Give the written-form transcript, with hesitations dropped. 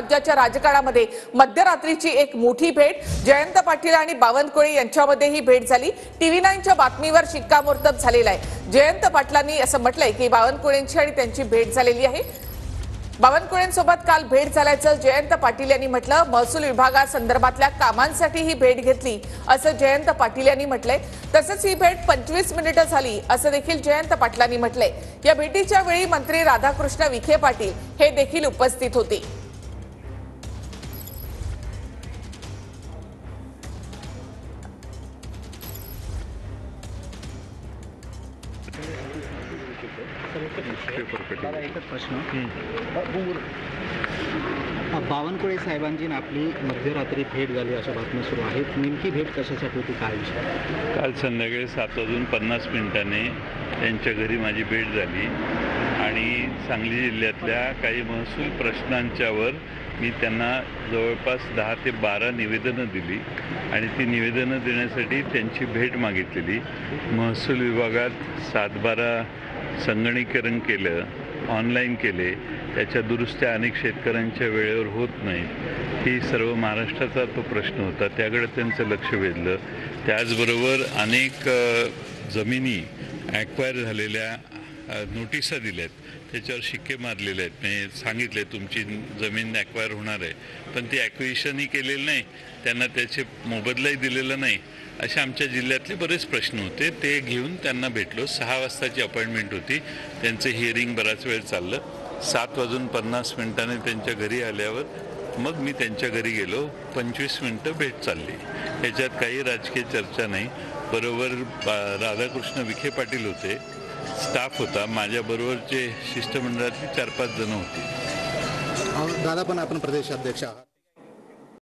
राज्याच्या राजकारणामध्ये मध्यरात्रीची एक मोठी भेट, जयंत पाटील आणि बावनकुळे यांच्यामध्ये ही भेट झाली। टीव्ही 9च्या बातमीवर शिक्कामोर्तब झालेला आहे। जयंत पाटलांनी असं म्हटलंय की बावनकुळेंची आणि त्यांची भेट झालेली आहे। बावनकुळेंसोबत काल भेट झाल्याचं जयंत पाटील यांनी म्हटलं। महसूल विभागासंदर्भातल्या कामांसाठी ही भेट घेतली असं जयंत पाटील यांनी म्हटलंय। तसंच ही भेट 25 मिनिटं झाली असं देखील जयंत पाटलांनी म्हटलंय। या भेटीच्या वेळी मंत्री राधाकृष्ण विखे पाटील हे देखील उपस्थित होते। बावनकुळे साहेबांची आपली मध्यरात्री भेट झाली अशा बातम्या सुरू आहेत। नेमकी भेट कशासाठी होती, काय विषय? काल संध्याकाळी 7:50 त्यांच्या घरी माझी भेट झाली आणि सांगली जिल्ह्यातल्या काही महसूल प्रश्नांच्यावर मी त्यांना जवळपास 10 ते 12 निवेदनं दिली आणि ती निवेदनं देण्यासाठी त्यांची भेट मागितलेली। महसूल विभागात 7-12 संगणकीकरण केलं, ऑनलाईन केले, त्याच्या दुरुस्त्या अनेक शेतकऱ्यांच्या वेळेवर होत नाहीत। ही सर्व महाराष्ट्राचा तो प्रश्न होता, त्याकडे त्यांचं लक्ष वेधलं। त्याचबरोबर अनेक जमिनी ॲक्वायर झालेल्या नोटिसा दिल्यात, त्याच्यावर शिक्के मारलेले आहेत। मी सांगितले तुमची जमीन ॲक्वायर होणार आहे, पण ती ॲक्विजिशनही केलेलं नाही, त्यांना त्याचे मोबदलाही दिलेला नाही। अशा आमच्या जिल्ह्यातले बरेच प्रश्न होते, ते घेऊन त्यांना भेटलो। 6 वाजताची अपॉइंटमेंट होती, त्यांचं हिअरिंग बराच वेळ चाललं। 7:50 त्यांच्या घरी आल्यावर मग मी त्यांच्या घरी गेलो। 25 मिनिटं भेट चालली, याच्यात काही राजकीय चर्चा नाही। बरोबर राधाकृष्ण विखे पाटील होते, स्टाफ होता, माझ्याबरोबरचे शिष्टमंडळातले 4-5 जण होते। दादा, पण आपण प्रदेशाध्यक्ष आहात।